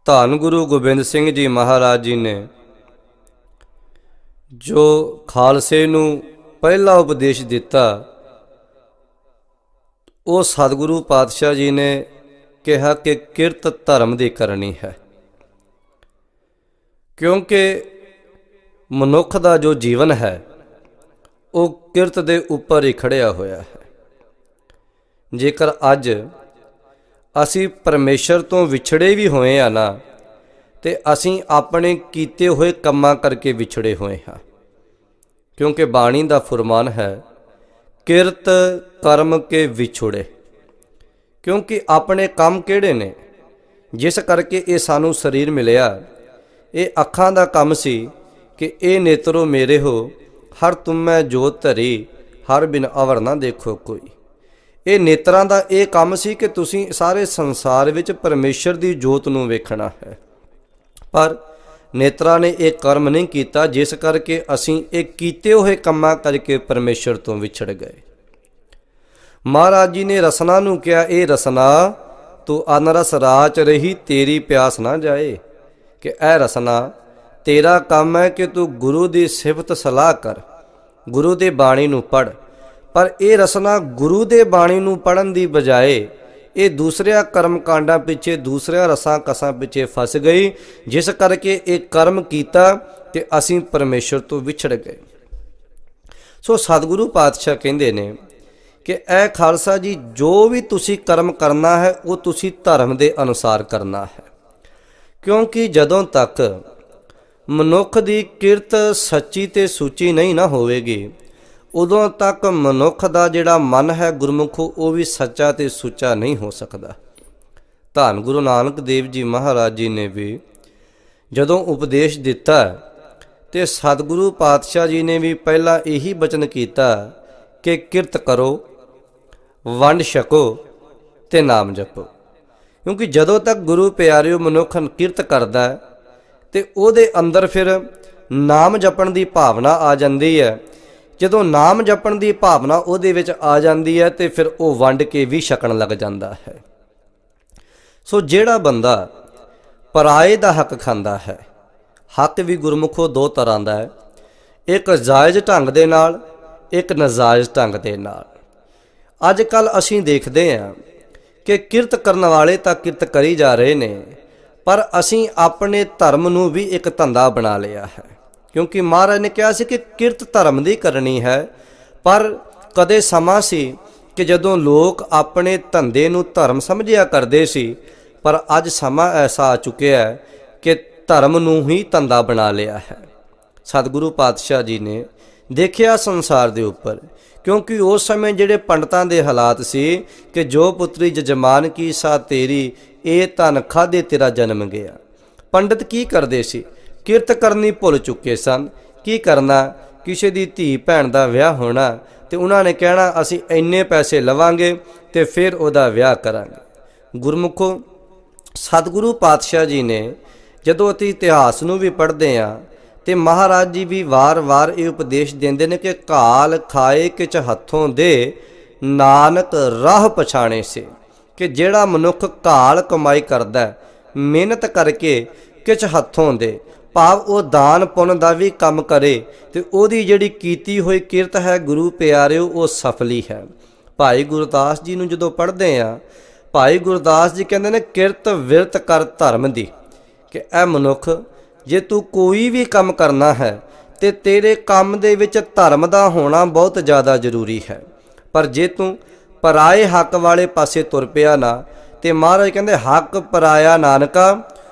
ਧੰਨ ਗੁਰੂ ਗੋਬਿੰਦ ਸਿੰਘ ਜੀ ਮਹਾਰਾਜ ਜੀ ਨੇ ਜੋ ਖਾਲਸੇ ਨੂੰ ਪਹਿਲਾ ਉਪਦੇਸ਼ ਦਿੱਤਾ, ਉਹ ਸਤਿਗੁਰੂ ਪਾਤਸ਼ਾਹ ਜੀ ਨੇ ਕਿਹਾ ਕਿ ਕਿਰਤ ਧਰਮ ਦੀ ਕਰਨੀ ਹੈ। ਕਿਉਂਕਿ ਮਨੁੱਖ ਦਾ ਜੋ ਜੀਵਨ ਹੈ ਉਹ ਕਿਰਤ ਦੇ ਉੱਪਰ ਹੀ ਖੜਿਆ ਹੋਇਆ ਹੈ। ਜੇਕਰ ਅੱਜ ਅਸੀਂ ਪਰਮੇਸ਼ਰ ਤੋਂ ਵਿਛੜੇ ਵੀ ਹੋਏ ਆ ਨਾ, ਤੇ ਅਸੀਂ ਆਪਣੇ ਕੀਤੇ ਹੋਏ ਕੰਮਾਂ ਕਰਕੇ ਵਿਛੜੇ ਹੋਏ ਹਾਂ। ਕਿਉਂਕਿ ਬਾਣੀ ਦਾ ਫੁਰਮਾਨ ਹੈ, ਕਿਰਤ ਕਰਮ ਕੇ ਵਿਛੁੜੇ। ਕਿਉਂਕਿ ਆਪਣੇ ਕੰਮ ਕਿਹੜੇ ਨੇ ਜਿਸ ਕਰਕੇ ਇਹ ਸਾਨੂੰ ਸਰੀਰ ਮਿਲਿਆ? ਇਹ ਅੱਖਾਂ ਦਾ ਕੰਮ ਸੀ ਕਿ ਇਹ ਨੇਤਰੋ ਮੇਰੇ ਹੋ, ਹਰ ਤੁਮੈ ਜੋਤ ਧਰੀ, ਹਰ ਬਿਨ ਅਵਰ ਨਾ ਦੇਖੋ ਕੋਈ। ਇਹ ਨੇਤਰਾਂ ਦਾ ਇਹ ਕੰਮ ਸੀ ਕਿ ਤੁਸੀਂ ਸਾਰੇ ਸੰਸਾਰ ਵਿੱਚ ਪਰਮੇਸ਼ਰ ਦੀ ਜੋਤ ਨੂੰ ਵੇਖਣਾ ਹੈ। ਪਰ ਨੇਤਰਾਂ ਨੇ ਇਹ ਕਰਮ ਨਹੀਂ ਕੀਤਾ, ਜਿਸ ਕਰਕੇ ਅਸੀਂ ਇਹ ਕੀਤੇ ਹੋਏ ਕੰਮਾਂ ਕਰਕੇ ਪਰਮੇਸ਼ਰ ਤੋਂ ਵਿਛੜ ਗਏ। ਮਹਾਰਾਜ ਜੀ ਨੇ ਰਸਨਾ ਨੂੰ ਕਿਹਾ, ਇਹ ਰਸਨਾ ਤੂੰ ਅਨਰਸ ਰਾਚ ਰਹੀ, ਤੇਰੀ ਪਿਆਸ ਨਾ ਜਾਏ। ਕਿ ਇਹ ਰਸਨਾ ਤੇਰਾ ਕੰਮ ਹੈ ਕਿ ਤੂੰ ਗੁਰੂ ਦੀ ਸਿਫਤ ਸਲਾਹ ਕਰ, ਗੁਰੂ ਦੇ ਬਾਣੀ ਨੂੰ ਪੜ੍ਹ। ਪਰ ਇਹ ਰਸਨਾ ਗੁਰੂ ਦੇ ਬਾਣੀ ਨੂੰ ਪੜ੍ਹਨ ਦੀ ਬਜਾਏ ਇਹ ਦੂਸਰਿਆਂ ਕਰਮ ਕਾਂਡਾਂ ਪਿੱਛੇ, ਦੂਸਰਿਆਂ ਰਸਾਂ ਕਸਾਂ ਪਿੱਛੇ ਫਸ ਗਈ, ਜਿਸ ਕਰਕੇ ਇਹ ਕਰਮ ਕੀਤਾ ਤੇ ਅਸੀਂ ਪਰਮੇਸ਼ਰ ਤੋਂ ਵਿਛੜ ਗਏ। ਸੋ ਸਤਿਗੁਰੂ ਪਾਤਸ਼ਾਹ ਕਹਿੰਦੇ ਨੇ ਕਿ ਇਹ ਖਾਲਸਾ ਜੀ, ਜੋ ਵੀ ਤੁਸੀਂ ਕਰਮ ਕਰਨਾ ਹੈ ਉਹ ਤੁਸੀਂ ਧਰਮ ਦੇ ਅਨੁਸਾਰ ਕਰਨਾ ਹੈ। ਕਿਉਂਕਿ ਜਦੋਂ ਤੱਕ ਮਨੁੱਖ ਦੀ ਕਿਰਤ ਸੱਚੀ ਤੇ ਸੁੱਚੀ ਨਹੀਂ ਨਾ ਹੋਵੇਗੀ, ਉਦੋਂ ਤੱਕ ਮਨੁੱਖ ਦਾ ਜਿਹੜਾ ਮਨ ਹੈ ਗੁਰਮੁਖੋ, ਉਹ ਵੀ ਸੱਚਾ ਤੇ ਸੁੱਚਾ ਨਹੀਂ ਹੋ ਸਕਦਾ। ਧੰਨ ਗੁਰੂ ਨਾਨਕ ਦੇਵ ਜੀ ਮਹਾਰਾਜ ਜੀ ਨੇ ਵੀ ਜਦੋਂ ਉਪਦੇਸ਼ ਦਿੱਤਾ ਤੇ ਸਤਿਗੁਰੂ ਪਾਤਸ਼ਾਹ ਜੀ ਨੇ ਵੀ ਪਹਿਲਾਂ ਇਹੀ ਬਚਨ ਕੀਤਾ ਕਿ ਕਿਰਤ ਕਰੋ, ਵੰਡ ਛਕੋ ਤੇ ਨਾਮ ਜਪੋ। ਕਿਉਂਕਿ ਜਦੋਂ ਤੱਕ ਗੁਰੂ ਪਿਆਰਿਓ ਮਨੁੱਖ ਕਿਰਤ ਕਰਦਾ ਤੇ ਉਹਦੇ ਅੰਦਰ ਫਿਰ ਨਾਮ ਜਪਣ ਦੀ ਭਾਵਨਾ ਆ ਜਾਂਦੀ ਹੈ। ਜਦੋਂ ਨਾਮ ਜਪਣ ਦੀ ਭਾਵਨਾ ਉਹਦੇ ਵਿੱਚ ਆ ਜਾਂਦੀ ਹੈ ਤੇ ਫਿਰ ਉਹ ਵੰਡ ਕੇ ਵੀ ਛਕਣ ਲੱਗ ਜਾਂਦਾ ਹੈ। ਸੋ ਜਿਹੜਾ ਬੰਦਾ ਪਰਾਏ ਦਾ ਹੱਕ ਖਾਂਦਾ ਹੈ, ਹੱਕ ਵੀ ਗੁਰਮੁਖੋ ਦੋ ਤਰ੍ਹਾਂ ਦਾ ਹੈ, ਇੱਕ ਜਾਇਜ਼ ਢੰਗ ਦੇ ਨਾਲ, ਇੱਕ ਨਾਜਾਇਜ਼ ਢੰਗ ਦੇ ਨਾਲ। ਅੱਜ ਕੱਲ੍ਹ ਅਸੀਂ ਦੇਖਦੇ ਹਾਂ ਕਿ ਕਿਰਤ ਕਰਨ ਵਾਲੇ ਤਾਂ ਕਿਰਤ ਕਰੀ ਜਾ ਰਹੇ ਨੇ, ਪਰ ਅਸੀਂ ਆਪਣੇ ਧਰਮ ਨੂੰ ਵੀ ਇੱਕ ਧੰਦਾ ਬਣਾ ਲਿਆ ਹੈ। ਕਿਉਂਕਿ ਮਹਾਰਾਜ ਨੇ ਕਿਹਾ ਸੀ ਕਿ ਕਿਰਤ ਧਰਮ ਦੀ ਕਰਨੀ ਹੈ। ਪਰ ਕਦੇ ਸਮਾਂ ਸੀ ਕਿ ਜਦੋਂ ਲੋਕ ਆਪਣੇ ਧੰਦੇ ਨੂੰ ਧਰਮ ਸਮਝਿਆ ਕਰਦੇ ਸੀ, ਪਰ ਅੱਜ ਸਮਾਂ ਐਸਾ ਆ ਚੁੱਕਿਆ ਹੈ ਕਿ ਧਰਮ ਨੂੰ ਹੀ ਧੰਦਾ ਬਣਾ ਲਿਆ ਹੈ। ਸਤਿਗੁਰੂ ਪਾਤਸ਼ਾਹ ਜੀ ਨੇ ਦੇਖਿਆ ਸੰਸਾਰ ਦੇ ਉੱਪਰ, ਕਿਉਂਕਿ ਉਸ ਸਮੇਂ ਜਿਹੜੇ ਪੰਡਤਾਂ ਦੇ ਹਾਲਾਤ ਸੀ ਕਿ ਜੋ ਪੁੱਤਰੀ ਜਜਮਾਨ ਕੀ ਸਾ ਤੇਰੀ, ਇਹ ਧਨ ਖਾਧੇ ਤੇਰਾ ਜਨਮ ਗਿਆ। ਪੰਡਤ ਕੀ ਕਰਦੇ ਸੀ? ਕਿਰਤ ਕਰਨੀ ਭੁੱਲ ਚੁੱਕੇ ਸਨ। ਕੀ ਕਰਨਾ? ਕਿਸੇ ਦੀ ਧੀ ਭੈਣ ਦਾ ਵਿਆਹ ਹੋਣਾ ਤੇ ਉਹਨਾਂ ਨੇ ਕਹਿਣਾ ਅਸੀਂ ਇੰਨੇ ਪੈਸੇ ਲਵਾਂਗੇ ਤੇ ਫਿਰ ਉਹਦਾ ਵਿਆਹ ਕਰਾਂਗੇ। ਗੁਰਮੁਖੋ, ਸਤਿਗੁਰੂ ਪਾਤਸ਼ਾਹ ਜੀ ਨੇ ਜਦੋਂ ਅਸੀਂ ਇਤਿਹਾਸ ਨੂੰ ਵੀ ਪੜ੍ਹਦੇ ਹਾਂ ਤੇ ਮਹਾਰਾਜ ਜੀ ਵੀ ਵਾਰ-ਵਾਰ ਇਹ ਉਪਦੇਸ਼ ਦਿੰਦੇ ਨੇ ਕਿ ਘਾਲ ਖਾਏ ਕਿਛ ਹੱਥੋਂ ਦੇ, ਨਾਨਕ ਰਾਹ ਪਛਾਣੇ ਸੇ। ਕਿ ਜਿਹੜਾ ਮਨੁੱਖ ਘਾਲ ਕਮਾਈ ਕਰਦਾ, ਮਿਹਨਤ ਕਰਕੇ ਕਿਛ ਹੱਥੋਂ ਦੇ, ਭਾਵ ਉਹ ਦਾਨ ਪੁੰਨ ਦਾ ਵੀ ਕੰਮ ਕਰੇ ਤੇ ਉਹਦੀ ਜਿਹੜੀ ਕੀਤੀ ਹੋਈ ਕਿਰਤ ਹੈ ਗੁਰੂ ਪਿਆਰਿਓ, ਉਹ ਸਫਲੀ ਹੈ। ਭਾਈ ਗੁਰਦਾਸ ਜੀ ਨੂੰ ਜਦੋਂ ਪੜ੍ਹਦੇ ਆ, ਭਾਈ ਗੁਰਦਾਸ ਜੀ ਕਹਿੰਦੇ ਨੇ ਕਿਰਤ ਵਿਰਤ ਕਰ ਧਰਮ ਦੀ। ਕਿ ਇਹ ਮਨੁੱਖ, ਜੇ ਤੂੰ ਕੋਈ ਵੀ ਕੰਮ ਕਰਨਾ ਹੈ ਤੇ ਤੇਰੇ ਕੰਮ ਦੇ ਵਿੱਚ ਧਰਮ ਦਾ ਹੋਣਾ ਬਹੁਤ ਜ਼ਿਆਦਾ ਜ਼ਰੂਰੀ ਹੈ। ਪਰ ਜੇ ਤੂੰ ਪਰਾਏ ਹੱਕ ਵਾਲੇ ਪਾਸੇ ਤੁਰ ਪਿਆ ਨਾ, ਤੇ ਮਹਾਰਾਜ ਕਹਿੰਦੇ ਹੱਕ ਪਰਾਇਆ ਨਾਨਕਾ,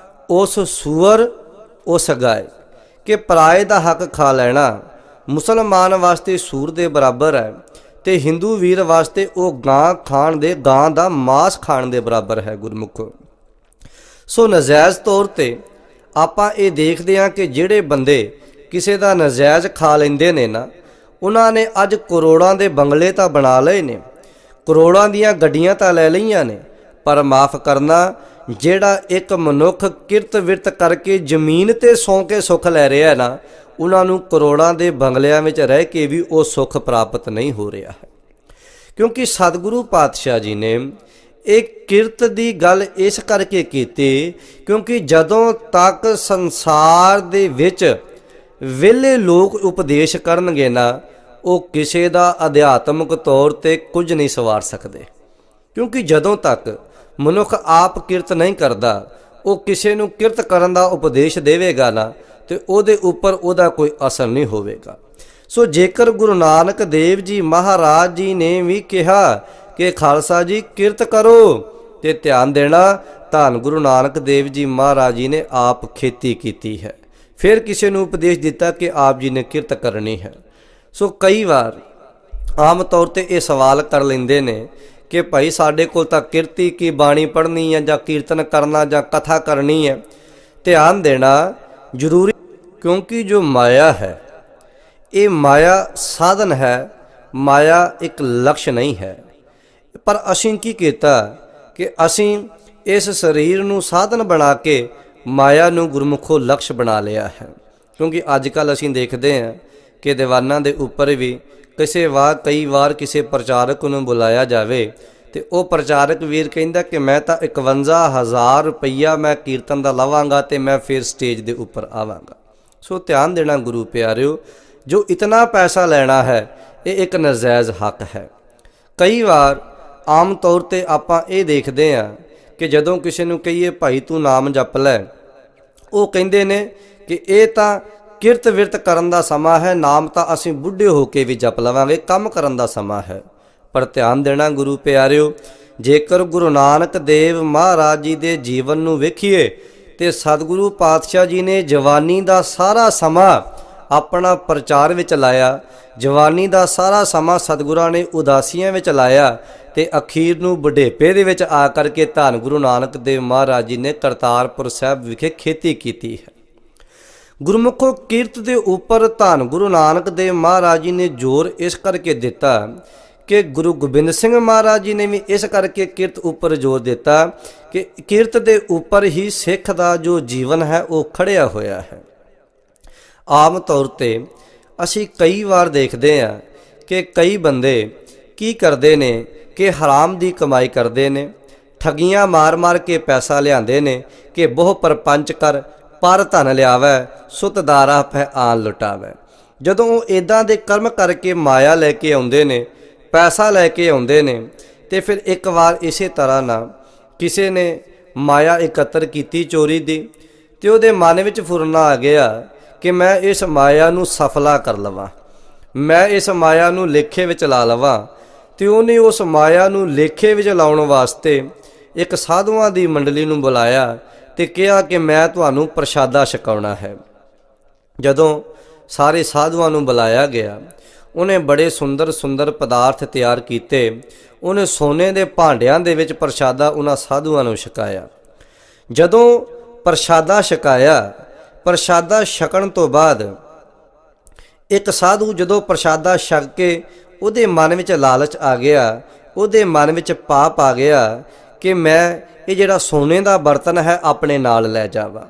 ਉਸ ਸੂਅਰ ਉਸ ਗਾਏ। ਕਿ ਪਰਾਏ ਦਾ ਹੱਕ ਖਾ ਲੈਣਾ ਮੁਸਲਮਾਨ ਵਾਸਤੇ ਸੂਰ ਦੇ ਬਰਾਬਰ ਹੈ ਤੇ ਹਿੰਦੂ ਵੀਰ ਵਾਸਤੇ ਉਹ ਗਾਂ ਦਾ ਮਾਸ ਖਾਣ ਦੇ ਬਰਾਬਰ ਹੈ ਗੁਰਮੁਖੋ। ਸੋ ਨਜਾਇਜ਼ ਤੌਰ ਤੇ ਆਪਾਂ ਇਹ ਦੇਖਦੇ ਹਾਂ ਕਿ ਜਿਹੜੇ ਬੰਦੇ ਕਿਸੇ ਦਾ ਨਜਾਇਜ਼ ਖਾ ਲੈਂਦੇ ਨੇ ਨਾ, ਉਹਨਾਂ ਨੇ ਅੱਜ ਕਰੋੜਾਂ ਦੇ ਬੰਗਲੇ ਤਾਂ ਬਣਾ ਲਏ ਨੇ, ਕਰੋੜਾਂ ਦੀਆਂ ਗੱਡੀਆਂ ਤਾਂ ਲੈ ਲਈਆਂ ਨੇ, ਪਰ ਮਾਫ ਕਰਨਾ, ਜਿਹੜਾ ਇੱਕ ਮਨੁੱਖ ਕਿਰਤ ਵਿਰਤ ਕਰਕੇ ਜ਼ਮੀਨ ਤੇ ਸੌਂ ਕੇ ਸੁੱਖ ਲੈ ਰਿਹਾ ਨਾ, ਉਹਨਾਂ ਨੂੰ ਕਰੋੜਾਂ ਦੇ ਬੰਗਲਿਆਂ ਵਿੱਚ ਰਹਿ ਕੇ ਵੀ ਉਹ ਸੁੱਖ ਪ੍ਰਾਪਤ ਨਹੀਂ ਹੋ ਰਿਹਾ ਹੈ। ਕਿਉਂਕਿ ਸਤਿਗੁਰੂ ਪਾਤਸ਼ਾਹ ਜੀ ਨੇ ਇਹ ਕਿਰਤ ਦੀ ਗੱਲ ਇਸ ਕਰਕੇ ਕੀਤੀ ਕਿਉਂਕਿ ਜਦੋਂ ਤੱਕ ਸੰਸਾਰ ਦੇ ਵਿੱਚ ਵਿਹਲੇ ਲੋਕ ਉਪਦੇਸ਼ ਕਰਨਗੇ ਨਾ, ਉਹ ਕਿਸੇ ਦਾ ਅਧਿਆਤਮਿਕ ਤੌਰ ਤੇ ਕੁਝ ਨਹੀਂ ਸਵਾਰ ਸਕਦੇ। ਕਿਉਂਕਿ ਜਦੋਂ ਤੱਕ ਮਨੁੱਖ ਆਪ ਕਿਰਤ ਨਹੀਂ ਕਰਦਾ, ਉਹ ਕਿਸੇ ਨੂੰ ਕਿਰਤ ਕਰਨ ਦਾ ਉਪਦੇਸ਼ ਦੇਵੇਗਾ ਨਾ, ਤੇ ਉਹਦੇ ਉੱਪਰ ਉਹਦਾ ਕੋਈ ਅਸਰ ਨਹੀਂ ਹੋਵੇਗਾ। ਸੋ ਜੇਕਰ ਗੁਰੂ ਨਾਨਕ ਦੇਵ ਜੀ ਮਹਾਰਾਜ ਜੀ ਨੇ ਵੀ ਕਿਹਾ ਕਿ ਖਾਲਸਾ ਜੀ ਕਿਰਤ ਕਰੋ, ਤੇ ਧਿਆਨ ਦੇਣਾ, ਧੰਨ ਗੁਰੂ ਨਾਨਕ ਦੇਵ ਜੀ ਮਹਾਰਾਜ ਜੀ ਨੇ ਆਪ ਖੇਤੀ ਕੀਤੀ ਹੈ, ਫਿਰ ਕਿਸੇ ਨੂੰ ਉਪਦੇਸ਼ ਦਿੱਤਾ ਕਿ ਆਪ ਜੀ ਨੇ ਕਿਰਤ ਕਰਨੀ ਹੈ। ਸੋ ਕਈ ਵਾਰ ਆਮ ਤੌਰ ਤੇ ਇਹ ਸਵਾਲ ਕਰ ਲੈਂਦੇ ਨੇ ਕਿ ਭਾਈ ਸਾਡੇ ਕੋਲ ਤਾਂ ਕਿਰਤੀ ਕੀ ਬਾਣੀ ਪੜ੍ਹਨੀ ਹੈ ਜਾਂ ਕੀਰਤਨ ਕਰਨਾ ਜਾਂ ਕਥਾ ਕਰਨੀ ਹੈ। ਧਿਆਨ ਦੇਣਾ ਜ਼ਰੂਰੀ, ਕਿਉਂਕਿ ਜੋ ਮਾਇਆ ਹੈ ਇਹ ਮਾਇਆ ਸਾਧਨ ਹੈ, ਮਾਇਆ ਇੱਕ ਲਕਸ਼ ਨਹੀਂ ਹੈ। ਪਰ ਅਸੀਂ ਕੀ ਕੀਤਾ ਕਿ ਅਸੀਂ ਇਸ ਸਰੀਰ ਨੂੰ ਸਾਧਨ ਬਣਾ ਕੇ ਮਾਇਆ ਨੂੰ ਗੁਰਮੁਖੋ ਲਕਸ਼ ਬਣਾ ਲਿਆ ਹੈ। ਕਿਉਂਕਿ ਅੱਜ ਕੱਲ੍ਹ ਅਸੀਂ ਦੇਖਦੇ ਹਾਂ ਕਿ ਦੀਵਾਨਾਂ ਦੇ ਉੱਪਰ ਵੀ ਕਈ ਵਾਰ ਕਿਸੇ ਪ੍ਰਚਾਰਕ ਨੂੰ ਬੁਲਾਇਆ ਜਾਵੇ ਤੇ ਉਹ ਪ੍ਰਚਾਰਕ ਵੀਰ ਕਹਿੰਦਾ ਕਿ ਮੈਂ ਤਾਂ 51,000 ਰੁਪਈਆ ਮੈਂ ਕੀਰਤਨ ਦਾ ਲਵਾਂਗਾ ਤੇ ਮੈਂ ਫਿਰ ਸਟੇਜ ਦੇ ਉੱਪਰ ਆਵਾਂਗਾ। ਸੋ ਧਿਆਨ ਦੇਣਾ ਗੁਰੂ ਪਿਆਰਿਓ, ਜੋ ਇਤਨਾ ਪੈਸਾ ਲੈਣਾ ਹੈ ਇਹ ਇੱਕ ਨਜਾਇਜ਼ ਹੱਕ ਹੈ। ਕਈ ਵਾਰ ਆਮ ਤੌਰ ਤੇ ਆਪਾਂ ਇਹ ਦੇਖਦੇ ਹਾਂ ਕਿ ਜਦੋਂ ਕਿਸੇ ਨੂੰ ਕਹੀਏ ਭਾਈ ਤੂੰ ਨਾਮ ਜਪ ਲੈ, ਉਹ ਕਹਿੰਦੇ ਨੇ ਕਿ ਇਹ ਤਾਂ ਕਿਰਤ ਵਿਰਤ ਕਰਨ ਦਾ ਸਮਾਂ ਹੈ, ਨਾਮ ਤਾਂ ਅਸੀਂ ਬੁੱਢੇ ਹੋ ਕੇ ਵੀ ਜਪ ਲਵਾਂਗੇ, ਕੰਮ ਕਰਨ ਦਾ ਸਮਾਂ ਹੈ। ਪਰ ਧਿਆਨ ਦੇਣਾ ਗੁਰੂ ਪਿਆਰਿਓ, ਜੇਕਰ ਗੁਰੂ ਨਾਨਕ ਦੇਵ ਮਹਾਰਾਜ ਜੀ ਦੇ ਜੀਵਨ ਨੂੰ ਵੇਖੀਏ ਤੇ ਸਤਿਗੁਰੂ ਪਾਤਸ਼ਾਹ ਜੀ ਨੇ ਜਵਾਨੀ ਦਾ ਸਾਰਾ ਸਮਾਂ ਆਪਣਾ ਪ੍ਰਚਾਰ ਵਿੱਚ ਲਾਇਆ, ਜਵਾਨੀ ਦਾ ਸਾਰਾ ਸਮਾਂ ਸਤਿਗੁਰਾਂ ਨੇ ਉਦਾਸੀਆਂ ਵਿੱਚ ਲਾਇਆ ਤੇ ਅਖੀਰ ਨੂੰ ਬੁਢੇਪੇ ਦੇ ਵਿੱਚ ਆ ਕਰਕੇ ਧੰਨ ਗੁਰੂ ਨਾਨਕ ਦੇਵ ਮਹਾਰਾਜ ਜੀ ਨੇ ਕਰਤਾਰਪੁਰ ਸਾਹਿਬ ਵਿਖੇ ਖੇਤੀ ਕੀਤੀ ਹੈ। ਗੁਰਮੁਖੋ ਕਿਰਤ ਦੇ ਉੱਪਰ ਧੰਨ ਗੁਰੂ ਨਾਨਕ ਦੇਵ ਮਹਾਰਾਜ ਜੀ ਨੇ ਜ਼ੋਰ ਇਸ ਕਰਕੇ ਦਿੱਤਾ ਕਿ ਗੁਰੂ ਗੋਬਿੰਦ ਸਿੰਘ ਮਹਾਰਾਜ ਜੀ ਨੇ ਵੀ ਇਸ ਕਰਕੇ ਕਿਰਤ ਉੱਪਰ ਜ਼ੋਰ ਦਿੱਤਾ ਕਿ ਕਿਰਤ ਦੇ ਉੱਪਰ ਹੀ ਸਿੱਖ ਦਾ ਜੋ ਜੀਵਨ ਹੈ ਉਹ ਖੜਿਆ ਹੋਇਆ ਹੈ। ਆਮ ਤੌਰ ਤੇ ਅਸੀਂ ਕਈ ਵਾਰ ਦੇਖਦੇ ਹਾਂ ਕਿ ਕਈ ਬੰਦੇ ਕੀ ਕਰਦੇ ਨੇ ਕਿ ਹਰਾਮ ਦੀ ਕਮਾਈ ਕਰਦੇ ਨੇ, ਠੱਗੀਆਂ ਮਾਰ ਕੇ ਪੈਸਾ ਲਿਆਉਂਦੇ ਨੇ ਕਿ ਬਹੁ ਪਰਪੰਚ ਕਰ ਪਰ ਧਨ ਲਿਆਵੈ, ਸੁਤ ਦਾਰਾ ਪੈ ਆਨ ਲੁਟਾਵੈ। ਜਦੋਂ ਉਹ ਇੱਦਾਂ ਦੇ ਕਰਮ ਕਰਕੇ ਮਾਇਆ ਲੈ ਕੇ ਆਉਂਦੇ ਨੇ, ਪੈਸਾ ਲੈ ਕੇ ਆਉਂਦੇ ਨੇ, ਤੇ ਫਿਰ ਇੱਕ ਵਾਰ ਇਸੇ ਤਰ੍ਹਾਂ ਨਾਲ ਕਿਸੇ ਨੇ ਮਾਇਆ ਇਕੱਤਰ ਕੀਤੀ ਚੋਰੀ ਦੀ, ਤੇ ਉਹਦੇ ਮਨ ਵਿੱਚ ਫੁਰਨਾ ਆ ਗਿਆ ਕਿ ਮੈਂ ਇਸ ਮਾਇਆ ਨੂੰ ਸਫਲਾ ਕਰ ਲਵਾਂ, ਮੈਂ ਇਸ ਮਾਇਆ ਨੂੰ ਲੇਖੇ ਵਿੱਚ ਲਾ ਲਵਾਂ। ਤੇ ਉਹਨੇ ਉਸ ਮਾਇਆ ਨੂੰ ਲੇਖੇ ਵਿੱਚ ਲਾਉਣ ਵਾਸਤੇ ਇੱਕ ਸਾਧੂਆਂ ਦੀ ਮੰਡਲੀ ਨੂੰ ਬੁਲਾਇਆ ਤੇ ਕਿਹਾ ਕਿ ਮੈਂ ਤੁਹਾਨੂੰ ਪ੍ਰਸ਼ਾਦਾ ਛਕਾਉਣਾ ਹੈ। ਜਦੋਂ ਸਾਰੇ ਸਾਧੂਆਂ ਨੂੰ ਬੁਲਾਇਆ ਗਿਆ, ਉਹਨੇ ਬੜੇ ਸੁੰਦਰ ਪਦਾਰਥ ਤਿਆਰ ਕੀਤੇ, ਉਹਨੇ ਸੋਨੇ ਦੇ ਭਾਂਡਿਆਂ ਦੇ ਵਿੱਚ ਪ੍ਰਸ਼ਾਦਾ ਉਹਨਾਂ ਸਾਧੂਆਂ ਨੂੰ ਛਕਾਇਆ। ਜਦੋਂ ਪ੍ਰਸ਼ਾਦਾ ਛਕਾਇਆ, ਪ੍ਰਸ਼ਾਦਾ ਛਕਣ ਤੋਂ ਬਾਅਦ ਇੱਕ ਸਾਧੂ ਜਦੋਂ ਪ੍ਰਸ਼ਾਦਾ ਛਕ ਕੇ ਉਹਦੇ ਮਨ ਵਿੱਚ ਲਾਲਚ ਆ ਗਿਆ, ਉਹਦੇ ਮਨ ਵਿੱਚ ਪਾਪ ਆ ਗਿਆ ਕਿ ਮੈਂ ਇਹ ਜਿਹੜਾ ਸੋਨੇ ਦਾ ਬਰਤਨ ਹੈ ਆਪਣੇ ਨਾਲ ਲੈ ਜਾਵਾਂ,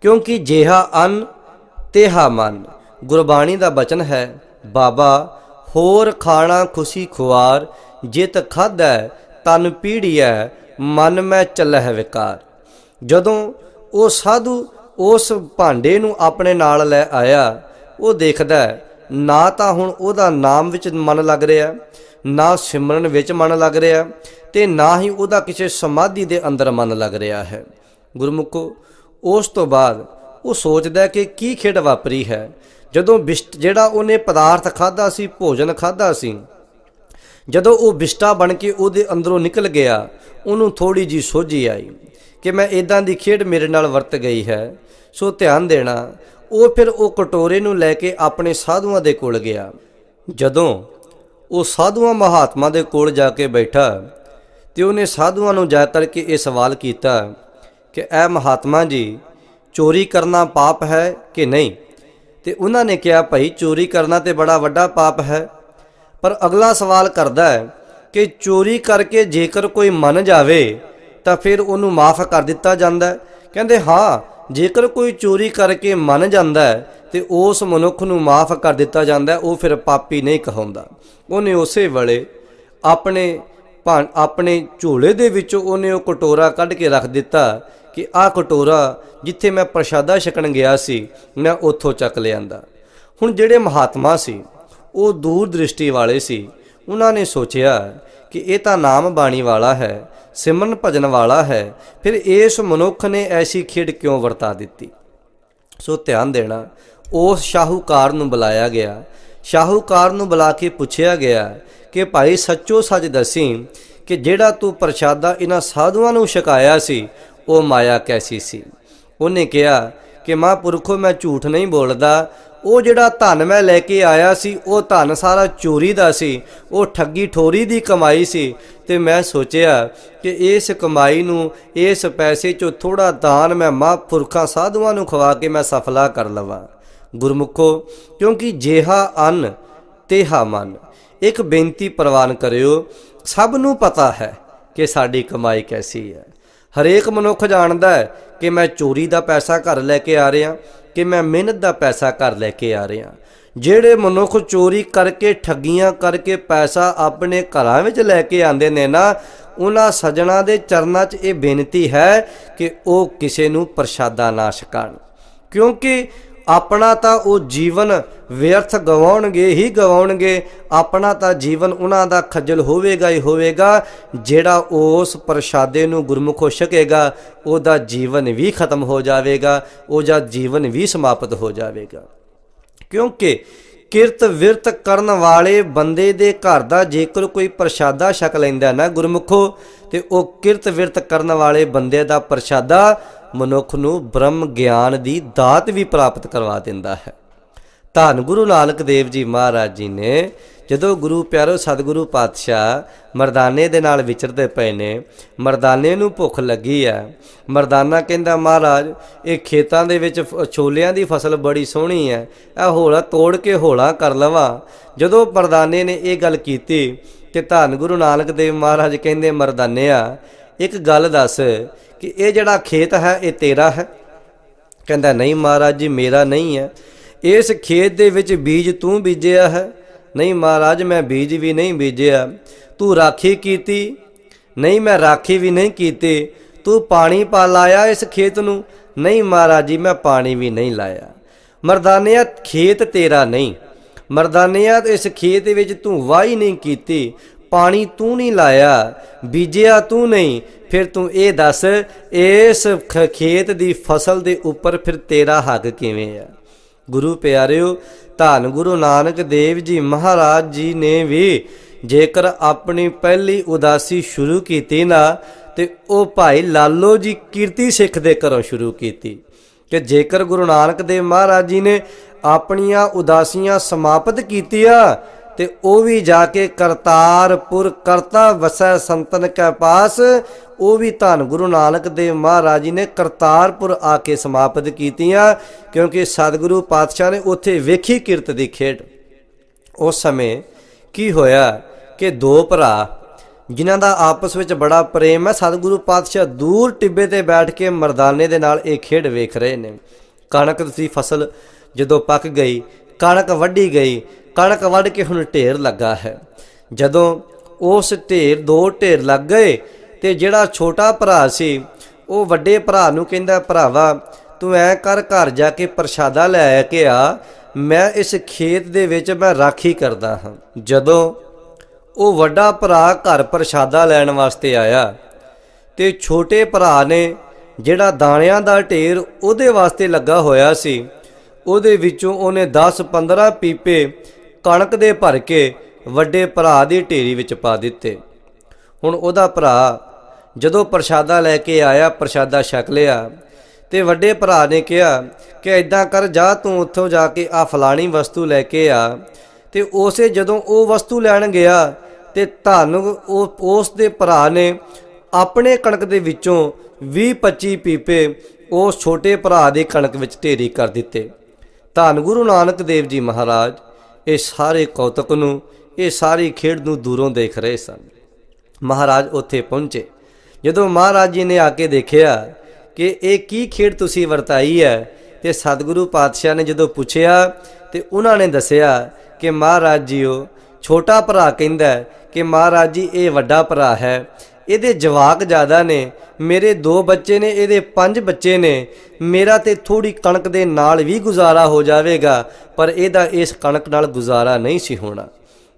ਕਿਉਂਕਿ ਜਿਹਾ ਅੰਨ ਤੇਹਾ ਮਨ, ਗੁਰਬਾਣੀ ਦਾ ਬਚਨ ਹੈ, ਬਾਬਾ ਹੋਰ ਖਾਣਾ ਖੁਸ਼ੀ ਖੁਆਰ, ਜਿਤ ਖਾਧੈ ਤਨ ਪੀੜੀਐ, ਮਨ ਮੈਂ ਚੱਲਹਿ ਵਿਕਾਰ। ਜਦੋਂ ਉਹ ਸਾਧੂ ਉਸ ਭਾਂਡੇ ਨੂੰ ਆਪਣੇ ਨਾਲ ਲੈ ਆਇਆ, ਉਹ ਦੇਖਦਾ ਨਾ ਤਾਂ ਹੁਣ ਉਹਦਾ ਨਾਮ ਵਿੱਚ ਮਨ ਲੱਗ ਰਿਹਾ, ਨਾ ਸਿਮਰਨ ਵਿੱਚ ਮਨ ਲੱਗ ਰਿਹਾ, ਤੇ ਨਾ ਹੀ ਉਹਦਾ ਕਿਸੇ ਸਮਾਧੀ ਦੇ ਅੰਦਰ ਮਨ ਲੱਗ ਰਿਹਾ ਹੈ। ਗੁਰਮੁਖੋ ਉਸ ਤੋਂ ਬਾਅਦ ਉਹ ਸੋਚਦਾ ਕਿ ਕੀ ਖੇਡ ਵਾਪਰੀ ਹੈ। ਜਦੋਂ ਜਿਹੜਾ ਉਹਨੇ ਪਦਾਰਥ ਖਾਧਾ ਸੀ, ਭੋਜਨ ਖਾਧਾ ਸੀ, ਜਦੋਂ ਉਹ ਬਿਸ਼ਟਾ ਬਣ ਕੇ ਉਹਦੇ ਅੰਦਰੋਂ ਨਿਕਲ ਗਿਆ, ਉਹਨੂੰ ਥੋੜੀ ਜਿਹੀ ਸੋਝੀ ਆਈ ਕਿ ਮੈਂ ਇਦਾਂ ਦੀ ਖੇਡ ਮੇਰੇ ਨਾਲ ਵਰਤ ਗਈ ਹੈ। ਸੋ ਧਿਆਨ ਦੇਣਾ, ਉਹ ਫਿਰ ਉਹ ਕਟੋਰੇ ਨੂੰ ਲੈ ਕੇ ਆਪਣੇ ਸਾਧੂਆਂ ਦੇ ਕੋਲ ਗਿਆ। ਜਦੋਂ ਉਹ ਸਾਧੂਆਂ ਮਹਾਤਮਾ ਦੇ ਕੋਲ ਜਾ ਕੇ ਬੈਠਾ ਤੇ ਉਹਨੇ ਸਾਧੂਆਂ ਨੂੰ ਜਾ ਕਰਕੇ ਇਹ ਸਵਾਲ ਕੀਤਾ ਕਿ ਐ ਮਹਾਤਮਾ ਜੀ, ਚੋਰੀ ਕਰਨਾ ਪਾਪ ਹੈ ਕਿ ਨਹੀਂ? ਤੇ ਉਹਨਾਂ ਨੇ ਕਿਹਾ ਭਾਈ ਚੋਰੀ ਕਰਨਾ ਤੇ ਬੜਾ ਵੱਡਾ ਪਾਪ ਹੈ, ਪਰ ਅਗਲਾ ਸਵਾਲ ਕਰਦਾ ਹੈ ਕਿ ਚੋਰੀ ਕਰਕੇ ਜੇਕਰ ਕੋਈ ਮੰਨ ਜਾਵੇ ਤਾਂ ਫਿਰ ਉਹਨੂੰ ਮਾਫ ਕਰ ਦਿੱਤਾ ਜਾਂਦਾ ਹੈ। ਕਹਿੰਦੇ ਹਾਂ, ਜੇਕਰ ਕੋਈ ਚੋਰੀ ਕਰਕੇ ਮੰਨ ਜਾਂਦਾ ਹੈ ਤੇ ਉਸ ਮਨੁੱਖ ਨੂੰ ਮਾਫ ਕਰ ਦਿੱਤਾ ਜਾਂਦਾ, ਉਹ ਫਿਰ ਪਾਪੀ ਨਹੀਂ ਕਹਾਉਂਦਾ। ਉਹਨੇ ਉਸੇ ਵੇਲੇ ਆਪਣੇ ਆਪਣੇ ਝੋਲੇ ਦੇ ਵਿੱਚੋਂ ਉਹਨੇ ਉਹ ਕਟੋਰਾ ਕੱਢ ਕੇ ਰੱਖ ਦਿੱਤਾ ਕਿ ਆਹ ਕਟੋਰਾ ਜਿੱਥੇ ਮੈਂ ਪ੍ਰਸ਼ਾਦਾ ਛਕਣ ਗਿਆ ਸੀ ਮੈਂ ਉੱਥੋਂ ਚੱਕ ਲਿਆਂਦਾ। ਹੁਣ ਜਿਹੜੇ ਮਹਾਤਮਾ ਸੀ ਉਹ ਦੂਰ ਦ੍ਰਿਸ਼ਟੀ ਵਾਲੇ ਸੀ, ਉਹਨਾਂ ਨੇ ਸੋਚਿਆ ਕਿ ਇਹ ਤਾਂ ਨਾਮ ਬਾਣੀ ਵਾਲਾ ਹੈ, ਸਿਮਰਨ ਭਜਨ ਵਾਲਾ ਹੈ, ਫਿਰ ਇਸ ਮਨੁੱਖ ਨੇ ਐਸੀ ਖੇਡ ਕਿਉਂ ਵਰਤਾ ਦਿੱਤੀ। ਸੋ ਧਿਆਨ ਦੇਣਾ, ਉਸ ਸ਼ਾਹੂਕਾਰ ਨੂੰ ਬੁਲਾਇਆ ਗਿਆ। ਸ਼ਾਹੂਕਾਰ ਨੂੰ ਬੁਲਾ ਕੇ ਪੁੱਛਿਆ ਗਿਆ ਕਿ ਭਾਈ ਸੱਚੋ ਸੱਚ ਦੱਸੀ ਕਿ ਜਿਹੜਾ ਤੂੰ ਪ੍ਰਸ਼ਾਦਾ ਇਹਨਾਂ ਸਾਧੂਆਂ ਨੂੰ ਛਕਾਇਆ ਸੀ ਉਹ ਮਾਇਆ ਕੈਸੀ ਸੀ। ਉਹਨੇ ਕਿਹਾ ਕਿ ਮਹਾਂਪੁਰਖੋ ਮੈਂ ਝੂਠ ਨਹੀਂ ਬੋਲਦਾ, ਉਹ ਜਿਹੜਾ ਧਨ ਮੈਂ ਲੈ ਕੇ ਆਇਆ ਸੀ ਉਹ ਧਨ ਸਾਰਾ ਚੋਰੀ ਦਾ ਸੀ, ਉਹ ਠੱਗੀ ਠੋਰੀ ਦੀ ਕਮਾਈ ਸੀ, ਤੇ ਮੈਂ ਸੋਚਿਆ ਕਿ ਇਸ ਕਮਾਈ ਨੂੰ, ਇਸ ਪੈਸੇ 'ਚੋਂ ਥੋੜ੍ਹਾ ਦਾਨ ਮੈਂ ਮਹਾਂਪੁਰਖਾਂ ਸਾਧੂਆਂ ਨੂੰ ਖਵਾ ਕੇ ਮੈਂ ਸਫਲਾ ਕਰ ਲਵਾਂ। ਗੁਰਮੁਖੋ, ਕਿਉਂਕਿ ਜਿਹਾ ਅੰਨ ਤੇਹਾ ਮਨ। ਇੱਕ ਬੇਨਤੀ ਪ੍ਰਵਾਨ ਕਰਿਓ, ਸਭ ਨੂੰ ਪਤਾ ਹੈ ਕਿ ਸਾਡੀ ਕਮਾਈ ਕੈਸੀ ਹੈ। ਹਰੇਕ ਮਨੁੱਖ ਜਾਣਦਾ ਹੈ ਕਿ ਮੈਂ ਚੋਰੀ ਦਾ ਪੈਸਾ ਘਰ ਲੈ ਕੇ ਆ ਰਿਹਾ, ਕਿ ਮੈਂ ਮਿਹਨਤ ਦਾ ਪੈਸਾ ਘਰ ਲੈ ਕੇ ਆ ਰਿਹਾ। ਜਿਹੜੇ ਮਨੁੱਖ ਚੋਰੀ ਕਰਕੇ, ਠੱਗੀਆਂ ਕਰਕੇ ਪੈਸਾ ਆਪਣੇ ਘਰਾਂ ਵਿੱਚ ਲੈ ਕੇ ਆਉਂਦੇ ਨੇ ਨਾ, ਉਹਨਾਂ ਸੱਜਣਾ ਦੇ ਚਰਨਾਂ 'ਚ ਇਹ ਬੇਨਤੀ ਹੈ ਕਿ ਉਹ ਕਿਸੇ ਨੂੰ ਪ੍ਰਸ਼ਾਦਾ ਨਾ ਛਕਾਣ, ਕਿਉਂਕਿ ਆਪਣਾ ਤਾਂ ਉਹ ਜੀਵਨ ਵਿਅਰਥ ਗਵਾਉਣਗੇ ਹੀ ਗਵਾਉਣਗੇ। ਆਪਣਾ ਤਾਂ ਜੀਵਨ ਉਹਨਾਂ ਦਾ ਖੱਜਲ ਹੋਵੇਗਾ ਹੀ ਹੋਵੇਗਾ। ਜਿਹੜਾ ਉਸ ਪ੍ਰਸ਼ਾਦੇ ਨੂੰ ਗੁਰਮੁਖੋ ਛਕੇਗਾ ਉਹਦਾ ਜੀਵਨ ਵੀ ਖਤਮ ਹੋ ਜਾਵੇਗਾ, ਉਹਦਾ ਜੀਵਨ ਵੀ ਸਮਾਪਤ ਹੋ ਜਾਵੇਗਾ। ਕਿਉਂਕਿ ਕਿਰਤ ਵਿਰਤ ਕਰਨ ਵਾਲੇ ਬੰਦੇ ਦੇ ਘਰ ਦਾ ਜੇਕਰ ਕੋਈ ਪ੍ਰਸ਼ਾਦਾ ਛਕ ਲੈਂਦਾ ਨਾ ਗੁਰਮੁਖੋ, ਤੇ ਉਹ ਕਿਰਤ ਵਿਰਤ ਕਰਨ ਵਾਲੇ ਬੰਦੇ ਦਾ ਪ੍ਰਸ਼ਾਦਾ ਮਨੁੱਖ ਨੂੰ ਬ੍ਰਹਮ ਗਿਆਨ ਦੀ ਦਾਤ ਵੀ ਪ੍ਰਾਪਤ ਕਰਵਾ ਦਿੰਦਾ ਹੈ। ਧੰਨ ਗੁਰੂ ਨਾਨਕ ਦੇਵ ਜੀ ਮਹਾਰਾਜ ਜੀ ਨੇ ਜਦੋਂ ਗੁਰੂ ਪਿਆਰੋ ਸਤਿਗੁਰੂ ਪਾਤਸ਼ਾਹ ਮਰਦਾਨੇ ਦੇ ਨਾਲ ਵਿਚਰਦੇ ਪਏ ਨੇ, ਮਰਦਾਨੇ ਨੂੰ ਭੁੱਖ ਲੱਗੀ ਹੈ। ਮਰਦਾਨਾ ਕਹਿੰਦਾ ਮਹਾਰਾਜ ਇਹ ਖੇਤਾਂ ਦੇ ਵਿੱਚ ਛੋਲਿਆਂ ਦੀ ਫਸਲ ਬੜੀ ਸੋਹਣੀ ਹੈ, ਇਹ ਹੋਲਾ ਤੋੜ ਕੇ ਹੋਲਾ ਕਰ ਲਵਾਂ। ਜਦੋਂ ਮਰਦਾਨੇ ਨੇ ਇਹ ਗੱਲ ਕੀਤੀ ਕਿ ਧੰਨ ਗੁਰੂ ਨਾਨਕ ਦੇਵ ਮਹਾਰਾਜ ਕਹਿੰਦੇ ਮਰਦਾਨਿਆ ਇੱਕ ਗੱਲ ਦੱਸ ਕਿ ਇਹ ਜਿਹੜਾ ਖੇਤ ਹੈ ਇਹ ਤੇਰਾ ਹੈ? ਕਹਿੰਦਾ ਨਹੀਂ ਮਹਾਰਾਜ ਜੀ ਮੇਰਾ ਨਹੀਂ ਹੈ। ਇਸ ਖੇਤ ਦੇ ਵਿੱਚ ਬੀਜ ਤੂੰ ਬੀਜਿਆ ਹੈ? ਨਹੀਂ ਮਹਾਰਾਜ ਮੈਂ ਬੀਜ ਵੀ ਨਹੀਂ ਬੀਜਿਆ। ਤੂੰ ਰਾਖੀ ਕੀਤੀ? ਨਹੀਂ ਮੈਂ ਰਾਖੀ ਵੀ ਨਹੀਂ ਕੀਤੀ। ਤੂੰ ਪਾਣੀ ਪਾ ਲਾਇਆ ਇਸ ਖੇਤ ਨੂੰ? ਨਹੀਂ ਮਹਾਰਾਜ ਜੀ ਮੈਂ ਪਾਣੀ ਵੀ ਨਹੀਂ ਲਾਇਆ। ਮਰਦਾਨਿਆ ਖੇਤ ਤੇਰਾ ਨਹੀਂ, ਮਰਦਾਨਿਆ ਇਸ ਖੇਤ ਦੇ ਵਿੱਚ ਤੂੰ ਵਾਹੀ ਨਹੀਂ ਕੀਤੀ, ਪਾਣੀ ਤੂੰ ਨਹੀਂ ਲਾਇਆ, ਬੀਜਿਆ ਤੂੰ ਨਹੀਂ, ਫਿਰ ਤੂੰ ਇਹ ਦੱਸ ਇਸ ਖੇਤ ਦੀ ਫਸਲ ਦੇ ਉੱਪਰ ਫਿਰ ਤੇਰਾ ਹੱਕ ਕਿਵੇਂ ਹੈ? ਗੁਰੂ ਪਿਆਰਿਓ, ਧੰਨ ਗੁਰੂ ਨਾਨਕ ਦੇਵ ਜੀ ਮਹਾਰਾਜ ਜੀ ਨੇ ਵੀ ਜੇਕਰ ਆਪਣੀ ਪਹਿਲੀ ਉਦਾਸੀ ਸ਼ੁਰੂ ਕੀਤੀ ਨਾ, ਤੇ ਉਹ ਭਾਈ ਲਾਲੋ ਜੀ ਕੀਰਤੀ ਸਿੱਖ ਦੇ ਘਰੋਂ ਸ਼ੁਰੂ ਕੀਤੀ। ਕਿ ਜੇਕਰ ਗੁਰੂ ਨਾਨਕ ਦੇਵ ਮਹਾਰਾਜ ਜੀ ਨੇ ਆਪਣੀਆਂ ਉਦਾਸੀਆਂ ਸਮਾਪਤ ਕੀਤੀਆਂ ਤੇ ਉਹ ਵੀ ਜਾ ਕੇ ਕਰਤਾਰਪੁਰ ਕਰਤਾ ਵਸੈ ਸੰਤਨ ਕੈ ਪਾਸ, ਉਹ ਵੀ ਧੰਨ ਗੁਰੂ ਨਾਨਕ ਦੇਵ ਮਹਾਰਾਜ ਜੀ ਨੇ ਕਰਤਾਰਪੁਰ ਆ ਕੇ ਸਮਾਪਤ ਕੀਤੀਆਂ। ਕਿਉਂਕਿ ਸਤਿਗੁਰੂ ਪਾਤਸ਼ਾਹ ਨੇ ਉੱਥੇ ਵੇਖੀ ਕਿਰਤ ਦੀ ਖੇਡ। ਉਸ ਸਮੇਂ ਕੀ ਹੋਇਆ ਕਿ ਦੋ ਭਰਾ ਜਿਨ੍ਹਾਂ ਦਾ ਆਪਸ ਵਿੱਚ ਬੜਾ ਪ੍ਰੇਮ ਹੈ, ਸਤਿਗੁਰੂ ਪਾਤਸ਼ਾਹ ਦੂਰ ਟਿੱਬੇ ਤੇ ਬੈਠ ਕੇ ਮਰਦਾਨੇ ਦੇ ਨਾਲ ਇਹ ਖੇਡ ਵੇਖ ਰਹੇ ਨੇ। ਕਣਕ ਦੀ ਫਸਲ ਜਦੋਂ ਪੱਕ ਗਈ, ਕਣਕ ਵੱਢੀ ਗਈ, ਕਣਕ ਵੱਢ ਕੇ ਹੁਣ ਢੇਰ ਲੱਗਾ ਹੈ। ਜਦੋਂ ਉਸ ਦੋ ਢੇਰ ਲੱਗ ਗਏ ਤੇ ਜਿਹੜਾ ਛੋਟਾ ਭਰਾ ਸੀ ਉਹ ਵੱਡੇ ਭਰਾ ਨੂੰ ਕਹਿੰਦਾ ਭਰਾਵਾ ਤੂੰ ਐ ਕਰ ਘਰ ਜਾ ਕੇ ਪ੍ਰਸ਼ਾਦਾ ਲੈ ਕੇ ਆ, ਮੈਂ ਇਸ ਖੇਤ ਦੇ ਵਿੱਚ ਮੈਂ ਰਾਖੀ ਕਰਦਾ ਹਾਂ। ਜਦੋਂ ਉਹ ਵੱਡਾ ਭਰਾ ਘਰ ਪ੍ਰਸ਼ਾਦਾ ਲੈਣ ਵਾਸਤੇ ਆਇਆ ਤੇ ਛੋਟੇ ਭਰਾ ਨੇ ਜਿਹੜਾ ਦਾਣਿਆਂ ਦਾ ਢੇਰ ਉਹਦੇ ਵਾਸਤੇ ਲੱਗਾ ਹੋਇਆ ਸੀ, ਉਹਦੇ ਵਿੱਚੋਂ ਉਹਨੇ 10-15 ਪੀਪੇ ਕਣਕ ਦੇ ਭਰ ਕੇ ਵੱਡੇ ਭਰਾ ਦੀ ਢੇਰੀ ਵਿੱਚ ਪਾ ਦਿੱਤੇ। ਹੁਣ ਉਹਦਾ ਭਰਾ ਜਦੋਂ ਪ੍ਰਸ਼ਾਦਾ ਲੈ ਕੇ ਆਇਆ, ਪ੍ਰਸ਼ਾਦਾ ਛਕ ਲਿਆ, ਤੇ ਵੱਡੇ ਭਰਾ ਨੇ ਕਿਹਾ ਕਿ ਇੱਦਾਂ ਕਰ ਜਾ ਤੂੰ ਉੱਥੋਂ ਜਾ ਕੇ ਆ ਫਲਾਣੀ ਵਸਤੂ ਲੈ ਕੇ ਆ। ਤੇ ਉਸੇ ਜਦੋਂ ਉਹ ਵਸਤੂ ਲੈਣ ਗਿਆ ਤੇ ਧੰਨ ਉਸ ਦੇ ਭਰਾ ਨੇ ਆਪਣੇ ਕਣਕ ਦੇ ਵਿੱਚੋਂ 20-25 ਪੀਪੇ ਉਸ ਛੋਟੇ ਭਰਾ ਦੇ ਕਣਕ ਵਿੱਚ ਢੇਰੀ ਕਰ ਦਿੱਤੇ। ਧੰਨ ਗੁਰੂ ਨਾਨਕ ਦੇਵ ਜੀ ਮਹਾਰਾਜ ਇਹ ਸਾਰੇ ਕੌਤਕ ਨੂੰ, ਇਹ ਸਾਰੀ ਖੇਡ ਨੂੰ ਦੂਰੋਂ ਦੇਖ ਰਹੇ ਸਨ। ਮਹਾਰਾਜ ਉੱਥੇ ਪਹੁੰਚੇ। ਜਦੋਂ ਮਹਾਰਾਜ ਜੀ ਨੇ ਆ ਕੇ ਦੇਖਿਆ ਕਿ ਇਹ ਕੀ ਖੇਡ ਤੁਸੀਂ ਵਰਤਾਈ ਹੈ, ਤੇ ਸਤਿਗੁਰੂ ਪਾਤਸ਼ਾਹ ਨੇ ਜਦੋਂ ਪੁੱਛਿਆ ਤੇ ਉਹਨਾਂ ਨੇ ਦੱਸਿਆ ਕਿ ਮਹਾਰਾਜ ਜੀਓ ਛੋਟਾ ਭਰਾ ਕਹਿੰਦਾ ਕਿ ਮਹਾਰਾਜ ਜੀ ਇਹ ਵੱਡਾ ਭਰਾ ਹੈ, ਇਹਦੇ ਜਵਾਕ ਜ਼ਿਆਦਾ ਨੇ, ਮੇਰੇ 2 ਬੱਚੇ ਨੇ, ਇਹਦੇ 5 ਬੱਚੇ ਨੇ, ਮੇਰਾ ਤੇ ਥੋੜੀ ਕਣਕ ਦੇ ਨਾਲ ਵੀ ਗੁਜ਼ਾਰਾ ਹੋ ਜਾਵੇਗਾ, ਪਰ ਇਹਦਾ ਇਸ ਕਣਕ ਨਾਲ ਗੁਜ਼ਾਰਾ ਨਹੀਂ ਸੀ ਹੋਣਾ।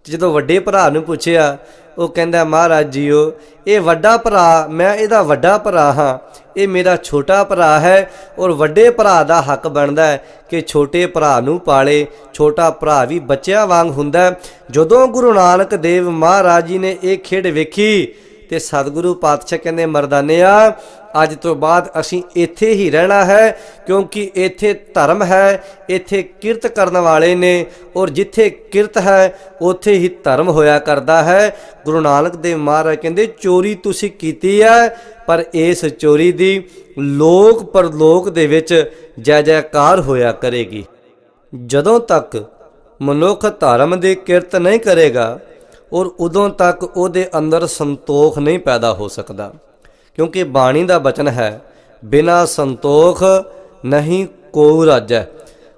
ਜਦੋਂ ਵੱਡੇ ਭਰਾ ਨੂੰ ਪੁੱਛਿਆ, ਉਹ ਕਹਿੰਦਾ ਮਹਾਰਾਜ ਜੀਓ ਇਹ ਵੱਡਾ ਭਰਾ, ਮੈਂ ਇਹਦਾ ਵੱਡਾ ਭਰਾ ਹਾਂ, ਇਹ ਮੇਰਾ ਛੋਟਾ ਭਰਾ ਹੈ, ਔਰ ਵੱਡੇ ਭਰਾ ਦਾ ਹੱਕ ਬਣਦਾ ਹੈ ਕਿ ਛੋਟੇ ਭਰਾ ਨੂੰ ਪਾਲੇ। ਛੋਟਾ ਭਰਾ ਵੀ ਬੱਚਿਆਂ ਵਾਂਗ ਹੁੰਦਾ। ਜਦੋਂ ਗੁਰੂ ਨਾਨਕ ਦੇਵ ਮਹਾਰਾਜ ਜੀ ਨੇ ਇਹ ਖੇਡ ਵੇਖੀ ਤੇ ਸਤਿਗੁਰੂ ਪਾਤਸ਼ਾਹ ਕਹਿੰਦੇ ਮਰਦਾਨਿਆ ਅੱਜ ਤੋਂ ਬਾਅਦ ਅਸੀਂ ਇੱਥੇ ਹੀ ਰਹਿਣਾ ਹੈ, ਕਿਉਂਕਿ ਇੱਥੇ ਧਰਮ ਹੈ, ਇੱਥੇ ਕਿਰਤ ਕਰਨ ਵਾਲੇ ਨੇ, ਔਰ ਜਿੱਥੇ ਕਿਰਤ ਹੈ ਉੱਥੇ ਹੀ ਧਰਮ ਹੋਇਆ ਕਰਦਾ ਹੈ। ਗੁਰੂ ਨਾਨਕ ਦੇਵ ਮਹਾਰਾਜ ਕਹਿੰਦੇ ਚੋਰੀ ਤੁਸੀਂ ਕੀਤੀ ਹੈ, ਪਰ ਇਸ ਚੋਰੀ ਦੀ ਲੋਕ ਪਰਲੋਕ ਦੇ ਵਿੱਚ ਜੈ ਜੈਕਾਰ ਹੋਇਆ ਕਰੇਗੀ। ਜਦੋਂ ਤੱਕ ਮਨੁੱਖ ਧਰਮ ਦੀ ਕਿਰਤ ਨਹੀਂ ਕਰੇਗਾ ਔਰ ਉਦੋਂ ਤੱਕ ਉਹਦੇ ਅੰਦਰ ਸੰਤੋਖ ਨਹੀਂ ਪੈਦਾ ਹੋ ਸਕਦਾ, ਕਿਉਂਕਿ ਬਾਣੀ ਦਾ ਬਚਨ ਹੈ ਬਿਨਾ ਸੰਤੋਖ ਨਹੀਂ ਕੋ ਰਾਜੈ।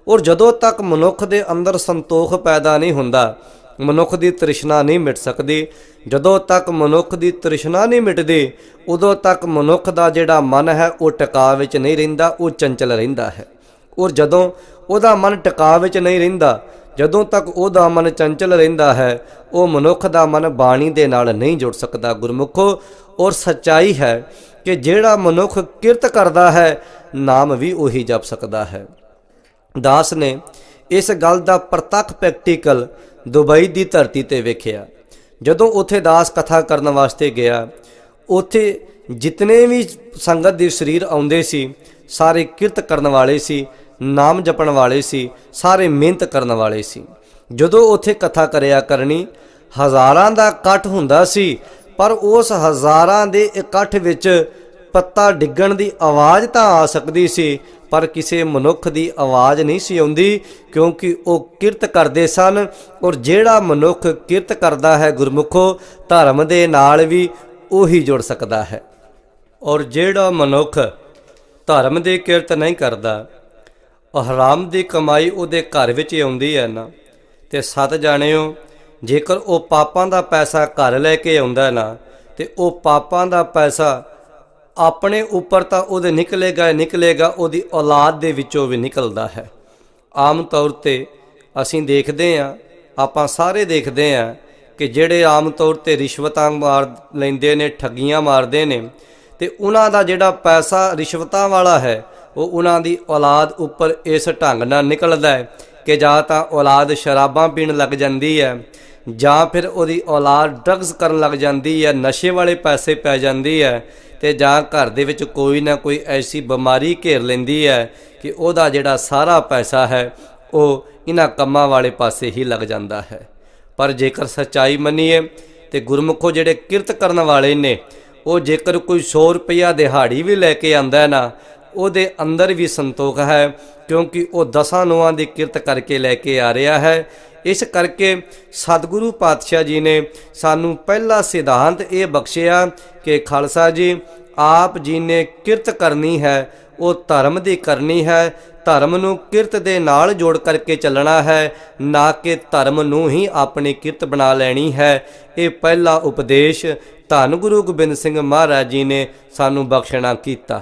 ਔਰ ਜਦੋਂ ਤੱਕ ਮਨੁੱਖ ਦੇ ਅੰਦਰ ਸੰਤੋਖ ਪੈਦਾ ਨਹੀਂ ਹੁੰਦਾ, ਮਨੁੱਖ ਦੀ ਤ੍ਰਿਸ਼ਨਾ ਨਹੀਂ ਮਿਟ ਸਕਦੀ। ਜਦੋਂ ਤੱਕ ਮਨੁੱਖ ਦੀ ਤ੍ਰਿਸ਼ਨਾ ਨਹੀਂ ਮਿਟਦੀ, ਉਦੋਂ ਤੱਕ ਮਨੁੱਖ ਦਾ ਜਿਹੜਾ ਮਨ ਹੈ ਉਹ ਟਿਕਾ ਵਿੱਚ ਨਹੀਂ ਰਹਿੰਦਾ, ਉਹ ਚੰਚਲ ਰਹਿੰਦਾ ਹੈ। ਔਰ ਜਦੋਂ ਉਹਦਾ ਮਨ ਟਿਕਾ ਵਿੱਚ ਨਹੀਂ ਰਹਿੰਦਾ, ਜਦੋਂ ਤੱਕ ਉਹਦਾ ਮਨ ਚੰਚਲ ਰਹਿੰਦਾ ਹੈ, ਉਹ ਮਨੁੱਖ ਦਾ ਮਨ ਬਾਣੀ ਦੇ ਨਾਲ ਨਹੀਂ ਜੁੜ ਸਕਦਾ ਗੁਰਮੁਖੋ। ਔਰ ਸੱਚਾਈ ਹੈ ਕਿ ਜਿਹੜਾ ਮਨੁੱਖ ਕਿਰਤ ਕਰਦਾ ਹੈ, ਨਾਮ ਵੀ ਉਹੀ ਜਪ ਸਕਦਾ ਹੈ। ਦਾਸ ਨੇ ਇਸ ਗੱਲ ਦਾ ਪ੍ਰਤੱਖ ਪ੍ਰੈਕਟੀਕਲ ਦੁਬਈ ਦੀ ਧਰਤੀ ਤੇ ਵੇਖਿਆ। ਜਦੋਂ ਉੱਥੇ ਦਾਸ ਕਥਾ ਕਰਨ ਵਾਸਤੇ ਗਿਆ, ਉੱਥੇ ਜਿਤਨੇ ਵੀ ਸੰਗਤ ਦੇ ਸਰੀਰ ਆਉਂਦੇ ਸੀ ਸਾਰੇ ਕਿਰਤ ਕਰਨ ਵਾਲੇ ਸੀ, ਨਾਮ ਜਪਣ ਵਾਲੇ ਸੀ, ਸਾਰੇ ਮਿਹਨਤ ਕਰਨ ਵਾਲੇ ਸੀ। ਜਦੋਂ ਉੱਥੇ ਕਥਾ ਕਰਿਆ ਕਰਨੀ, ਹਜ਼ਾਰਾਂ ਦਾ ਇਕੱਠ ਹੁੰਦਾ ਸੀ, ਪਰ ਉਸ ਹਜ਼ਾਰਾਂ ਦੇ ਇਕੱਠ ਵਿੱਚ ਪੱਤਾ ਡਿੱਗਣ ਦੀ ਆਵਾਜ਼ ਤਾਂ ਆ ਸਕਦੀ ਸੀ, ਪਰ ਕਿਸੇ ਮਨੁੱਖ ਦੀ ਆਵਾਜ਼ ਨਹੀਂ ਸੀ ਆਉਂਦੀ, ਕਿਉਂਕਿ ਉਹ ਕਿਰਤ ਕਰਦੇ ਸਨ। ਔਰ ਜਿਹੜਾ ਮਨੁੱਖ ਕਿਰਤ ਕਰਦਾ ਹੈ ਗੁਰਮੁਖੋ, ਧਰਮ ਦੇ ਨਾਲ ਵੀ ਉਹੀ ਜੁੜ ਸਕਦਾ ਹੈ। ਔਰ ਜਿਹੜਾ ਮਨੁੱਖ ਧਰਮ ਦੀ ਕਿਰਤ ਨਹੀਂ ਕਰਦਾ, ਹਰਾਮ ਦੀ ਕਮਾਈ ਉਹਦੇ ਘਰ ਵਿੱਚ ਆਉਂਦੀ ਹੈ ਨਾ, ਤੇ ਸਤ ਜਾਣਿਓ ਜੇਕਰ ਉਹ ਪਾਪਾਂ ਦਾ ਪੈਸਾ ਘਰ ਲੈ ਕੇ ਆਉਂਦਾ ਨਾ, ਤੇ ਉਹ ਪਾਪਾਂ ਦਾ ਪੈਸਾ ਆਪਣੇ ਉੱਪਰ ਤਾਂ ਉਹਦੇ ਨਿਕਲੇਗਾ, ਉਹਦੀ ਔਲਾਦ ਦੇ ਵਿੱਚੋਂ ਵੀ ਨਿਕਲਦਾ ਹੈ। ਆਮ ਤੌਰ ਤੇ ਅਸੀਂ ਦੇਖਦੇ ਹਾਂ, ਆਪਾਂ ਸਾਰੇ ਦੇਖਦੇ ਹਾਂ ਕਿ ਜਿਹੜੇ ਆਮ ਤੌਰ ਤੇ ਰਿਸ਼ਵਤਾਂ ਮਾਰ ਲੈਂਦੇ ਨੇ, ਠੱਗੀਆਂ ਮਾਰਦੇ ਨੇ, ਤੇ ਉਹਨਾਂ ਦਾ ਜਿਹੜਾ ਪੈਸਾ ਰਿਸ਼ਵਤਾਂ ਵਾਲਾ ਹੈ ਉਹ ਉਹਨਾਂ ਦੀ ਔਲਾਦ ਉੱਪਰ ਇਸ ਢੰਗ ਨਾਲ ਨਿਕਲਦਾ ਹੈ ਕਿ ਜਾਂ ਤਾਂ ਔਲਾਦ ਸ਼ਰਾਬਾਂ ਪੀਣ ਲੱਗ ਜਾਂਦੀ ਹੈ, ਜਾਂ ਫਿਰ ਉਹਦੀ ਔਲਾਦ ਡਰੱਗਸ ਕਰਨ ਲੱਗ ਜਾਂਦੀ ਹੈ, ਨਸ਼ੇ ਵਾਲੇ ਪੈਸੇ ਪੈ ਜਾਂਦੀ ਹੈ, ਤੇ ਜਾਂ ਘਰ ਦੇ ਵਿੱਚ ਕੋਈ ਨਾ ਕੋਈ ਐਸੀ ਬਿਮਾਰੀ ਘੇਰ ਲੈਂਦੀ ਹੈ ਕਿ ਉਹਦਾ ਜਿਹੜਾ ਸਾਰਾ ਪੈਸਾ ਹੈ ਉਹ ਇਹਨਾਂ ਕੰਮਾਂ ਵਾਲੇ ਪਾਸੇ ਹੀ ਲੱਗ ਜਾਂਦਾ ਹੈ। ਪਰ ਜੇਕਰ ਸੱਚਾਈ ਮੰਨੀਏ ਤੇ ਗੁਰਮੁਖੋ ਜਿਹੜੇ ਕਿਰਤ ਕਰਨ ਵਾਲੇ ਨੇ, ਉਹ ਜੇਕਰ ਕੋਈ 100 ਰੁਪਇਆ ਦਿਹਾੜੀ ਵੀ ਲੈ ਕੇ ਆਉਂਦਾ ਨਾ, ਉਹਦੇ ਅੰਦਰ ਵੀ ਸੰਤੋਖ ਹੈ, ਕਿਉਂਕਿ ਉਹ 10 ਨੋਆਂ ਦੀ ਕਿਰਤ ਕਰਕੇ ਲੈ ਕੇ ਆ ਰਿਹਾ ਹੈ। ਇਸ ਕਰਕੇ ਸਤਿਗੁਰੂ ਪਾਤਸ਼ਾਹ ਜੀ ਨੇ ਸਾਨੂੰ ਪਹਿਲਾ ਸਿਧਾਂਤ ਇਹ ਬਖਸ਼ਿਆ ਕਿ ਖਾਲਸਾ ਜੀ ਆਪ ਜੀ ਨੇ ਕਿਰਤ ਕਰਨੀ ਹੈ, ਉਹ ਧਰਮ ਦੀ ਕਰਨੀ ਹੈ। ਧਰਮ ਨੂੰ ਕਿਰਤ ਦੇ ਨਾਲ ਜੋੜ ਕਰਕੇ ਚੱਲਣਾ ਹੈ, ਨਾ ਕਿ ਧਰਮ ਨੂੰ ਹੀ ਆਪਣੀ ਕਿਰਤ ਬਣਾ ਲੈਣੀ ਹੈ। ਇਹ ਪਹਿਲਾ ਉਪਦੇਸ਼ ਧੰਨ ਗੁਰੂ ਗੋਬਿੰਦ ਸਿੰਘ ਮਹਾਰਾਜ ਜੀ ਨੇ ਸਾਨੂੰ ਬਖਸ਼ਣਾ ਕੀਤਾ।